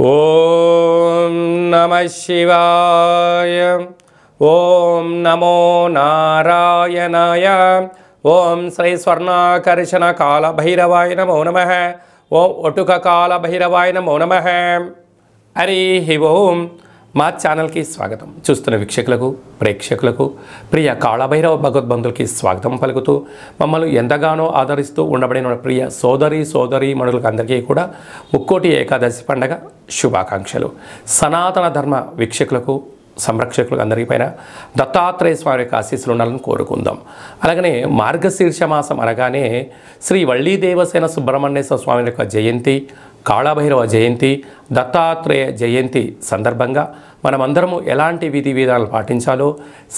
ఓం నమః శివాయ. ఓం నమో నారాయణాయ. ఓం శ్రీ స్వర్ణాకర్షణ కాల భైరవాయ నమో నమః. ఓం ఒటుక కాల భైరవాయ నమో నమః. హరి ఓం. మా ఛానల్కి స్వాగతం. చూస్తున్న వీక్షకులకు, ప్రేక్షకులకు, ప్రియ కాళభైరవ భగవద్బంధులకి స్వాగతం పలుకుతూ మమ్మల్ని ఎంతగానో ఆదరిస్తూ ఉండబడిన ప్రియ సోదరి మనులకు అందరికీ కూడా ముక్కోటి ఏకాదశి పండగ శుభాకాంక్షలు. సనాతన ధర్మ వీక్షకులకు, సంరక్షకులకు అందరిపైన దత్తాత్రేయ స్వామి యొక్క ఆశీస్సులు ఉండాలని కోరుకుందాం. అలాగనే మార్గశీర్ష మాసం అనగానే శ్రీ వళ్ళీ దేవసేన సుబ్రహ్మణ్యేశ్వర స్వామి యొక్క జయంతి, కాళభైరవ జయంతి, దత్తాత్రేయ జయంతి సందర్భంగా మనమందరము ఎలాంటి విధి విధానాలు పాటించాలో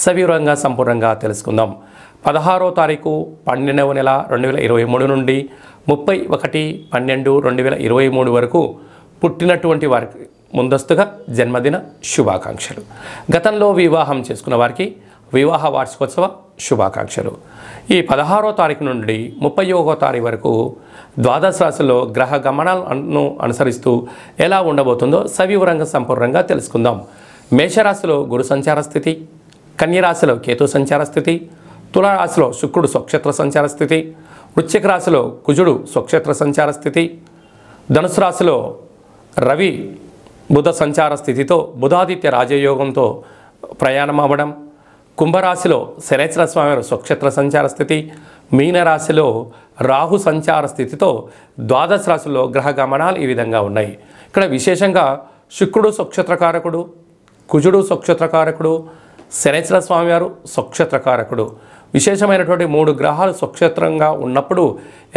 సవివరంగా సంపూర్ణంగా తెలుసుకుందాం. 16వ తారీఖు 12వ నెల 2023 నుండి 31/12/2023 వరకు పుట్టినటువంటి వారికి ముందస్తుగా జన్మదిన శుభాకాంక్షలు. గతంలో వివాహం చేసుకున్న వారికి వివాహ వార్షికోత్సవ శుభాకాంక్షలు. ఈ 16వ తారీఖు నుండి 31వ తారీఖు వరకు ద్వాదశ రాశుల్లో గ్రహ గమనాలను అనుసరిస్తూ ఎలా ఉండబోతుందో సవివరంగా సంపూర్ణంగా తెలుసుకుందాం. మేషరాశిలో గురు సంచార స్థితి, కన్యరాశిలో కేతు సంచార స్థితి, తులారాశిలో శుక్రుడు స్వక్షేత్ర సంచార స్థితి, వృశ్చిక రాశిలో కుజుడు స్వక్షేత్ర సంచార స్థితి, ధనుసు రాశిలో రవి బుధ సంచార స్థితితో బుధాదిత్య రాజయోగంతో ప్రయాణం అవ్వడం, కుంభరాశిలో శనేశ్వర స్వామి స్వక్షేత్ర సంచార స్థితి, మీనరాశిలో రాహు సంచార స్థితితో ద్వాదశ రాశుల్లో గ్రహ గమనాలు ఈ విధంగా ఉన్నాయి. ఇక్కడ విశేషంగా శుక్రుడు స్వక్షేత్రకారకుడు, కుజుడు స్వక్షేత్రకారకుడు, శనేశ్వర స్వామివారు స్వక్షేత్రకారకుడు. విశేషమైనటువంటి 3 గ్రహాలు స్వక్షేత్రంగా ఉన్నప్పుడు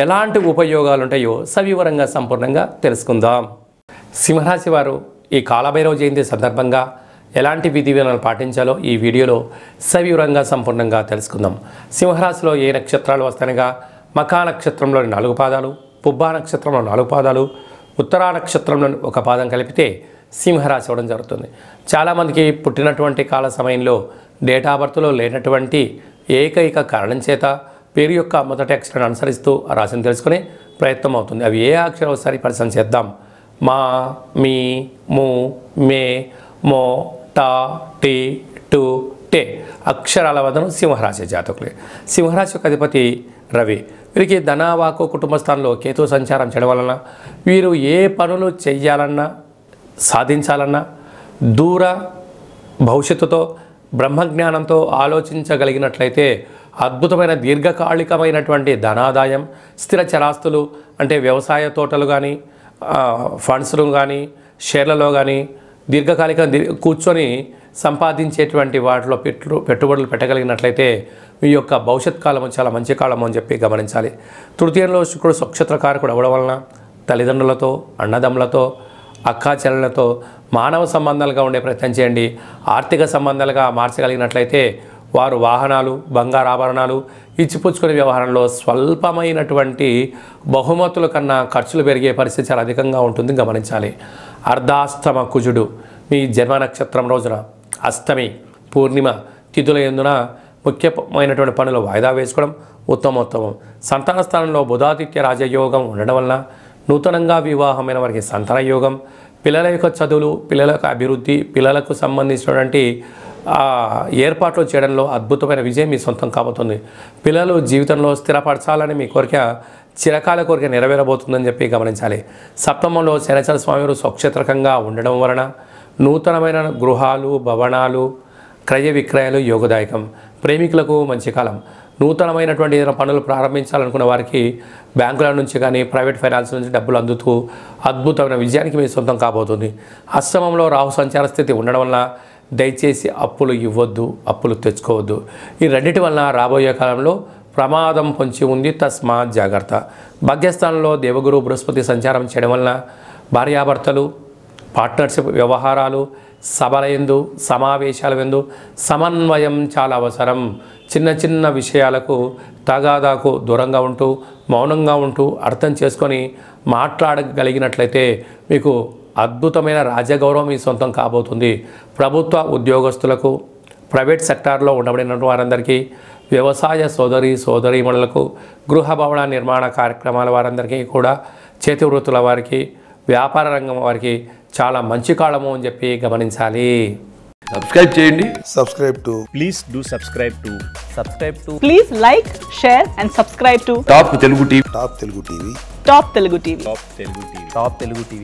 ఎలాంటి ఉపయోగాలు ఉంటాయో సవివరంగా సంపూర్ణంగా తెలుసుకుందాం. సింహరాశి వారు ఈ కాళభైరవ జయంతి సందర్భంగా ఎలాంటి విధి విధానాలు పాటించాలో ఈ వీడియోలో సవివరంగా సంపూర్ణంగా తెలుసుకుందాం. సింహరాశిలో ఏ నక్షత్రాలు వస్తాయనగా మఖా నక్షత్రంలోని 4 పాదాలు, పుబ్బా నక్షత్రంలో 4 పాదాలు, ఉత్తరా నక్షత్రంలోని 1 పాదం కలిపితే సింహరాశి అవ్వడం జరుగుతుంది. చాలామందికి పుట్టినటువంటి కాల సమయంలో డేటా బర్త్లో లేనటువంటి ఏకైక కారణం చేత పేరు యొక్క మొదటి అక్షరాన్ని అనుసరిస్తూ ఆ రాశిని తెలుసుకునే ప్రయత్నం అవుతుంది. అవి ఏ అక్షరం ఒకసారి పరిశీలన చేద్దాం. మా, మీ, ము, మే, మో, టా, టీ, టు, టే అక్షరాల వదనం సింహరాశి జాతకులే. సింహరాశి యొక్క అధిపతి రవి. వీరికి ధనవాకు కుటుంబ స్థానంలో కేతు సంచారం చేయడం వలన వీరు ఏ పనులు చేయాలన్నా, సాధించాలన్నా దూర భవిష్యత్తుతో బ్రహ్మజ్ఞానంతో ఆలోచించగలిగినట్లయితే అద్భుతమైన దీర్ఘకాలికమైనటువంటి ధనాదాయం, స్థిర చరాస్తులు అంటే వ్యవసాయ తోటలు కానీ, ఫండ్స్లు కానీ, షేర్లలో కానీ దీర్ఘకాలిక కూర్చొని సంపాదించేటువంటి వాటిలో పెట్టుబడులు పెట్టగలిగినట్లయితే మీ యొక్క భవిష్యత్ కాలము చాలా మంచి కాలము అని చెప్పి గమనించాలి. తృతీయంలో శుక్రుడు స్వక్షేత్రకారకుడు అవ్వడం వలన తల్లిదండ్రులతో, అన్నదమ్ములతో, అక్కాచెల్లెలతో మానవ సంబంధాలుగా ఉండే ప్రయత్నం చేయండి. ఆర్థిక సంబంధాలుగా మార్చగలిగినట్లయితే వారు వాహనాలు, బంగారు ఆభరణాలు ఇచ్చిపుచ్చుకునే వ్యవహారంలో స్వల్పమైనటువంటి బహుమతుల కన్నా ఖర్చులు పెరిగే పరిస్థితి చాలా అధికంగా ఉంటుంది, గమనించాలి. అర్ధాష్టమ కుజుడు మీ జన్మ నక్షత్రం రోజున అష్టమి, పూర్ణిమ తిథుల యందున ముఖ్యమైనటువంటి పనులు వాయిదా వేసుకోవడం ఉత్తమోత్తమం. సంతాన స్థానంలో బుధాదిత్య రాజయోగం ఉండడం వలన నూతనంగా వివాహమైన వారికి సంతాన యోగం, పిల్లల యొక్క చదువులు, పిల్లల యొక్క అభివృద్ధి, పిల్లలకు సంబంధించినటువంటి ఏర్పాట్లు చేయడంలో అద్భుతమైన విజయం మీ సొంతం కాబోతుంది. పిల్లలు జీవితంలో స్థిరపరచాలని మీ కోరిక చిరకాల కోరిక నెరవేరబోతుందని చెప్పి గమనించాలి. సప్తమంలో శనేశ్వర స్వామివారు స్వక్షేత్రకంగా ఉండడం వలన నూతనమైన గృహాలు, భవనాలు, క్రయ విక్రయాలు యోగదాయకం. ప్రేమికులకు మంచి కాలం. నూతనమైనటువంటి ఏదైనా పనులు ప్రారంభించాలనుకున్న వారికి బ్యాంకుల నుంచి కానీ, ప్రైవేట్ ఫైనాన్స్ నుంచి డబ్బులు అందుతూ అద్భుతమైన విజయానికి మీ సొంతం కాబోతుంది. అష్టమంలో రాహు సంచార స్థితి ఉండడం వల్ల దయచేసి అప్పులు ఇవ్వద్దు, అప్పులు తెచ్చుకోవద్దు. ఈ రెండింటి వలన రాబోయే కాలంలో ప్రమాదం పొంచి ఉంది, తస్మాత్ జాగ్రత్త. భాగ్యస్థానంలో దేవగురు బృహస్పతి సంచారం చేయడం వలన భార్యాభర్తలు, పార్ట్నర్షిప్ వ్యవహారాలు, సభల యందు, సమావేశాల యందు సమన్వయం చాలా అవసరం. చిన్న చిన్న విషయాలకు తగాదాకు దూరంగా ఉంటూ, మౌనంగా ఉంటూ అర్థం చేసుకొని మాట్లాడగలిగినట్లయితే మీకు అద్భుతమైన రాజగౌరవం మీ సొంతం కాబోతుంది. ప్రభుత్వ ఉద్యోగస్తులకు, ప్రైవేట్ సెక్టార్లో ఉండబడిన వారందరికీ, వ్యవసాయ సోదరీమణులకు, గృహ భవన నిర్మాణ కార్యక్రమాల వారందరికీ కూడా, చేతి వృత్తుల వారికి, వ్యాపార రంగం వారికి చాలా మంచి కాలము అని చెప్పి గమనించాలి. సబ్స్క్రైబ్ చేయండి. Please do subscribe to. Please like, share and subscribe to top Telugu TV. Top Telugu TV. Top Telugu TV.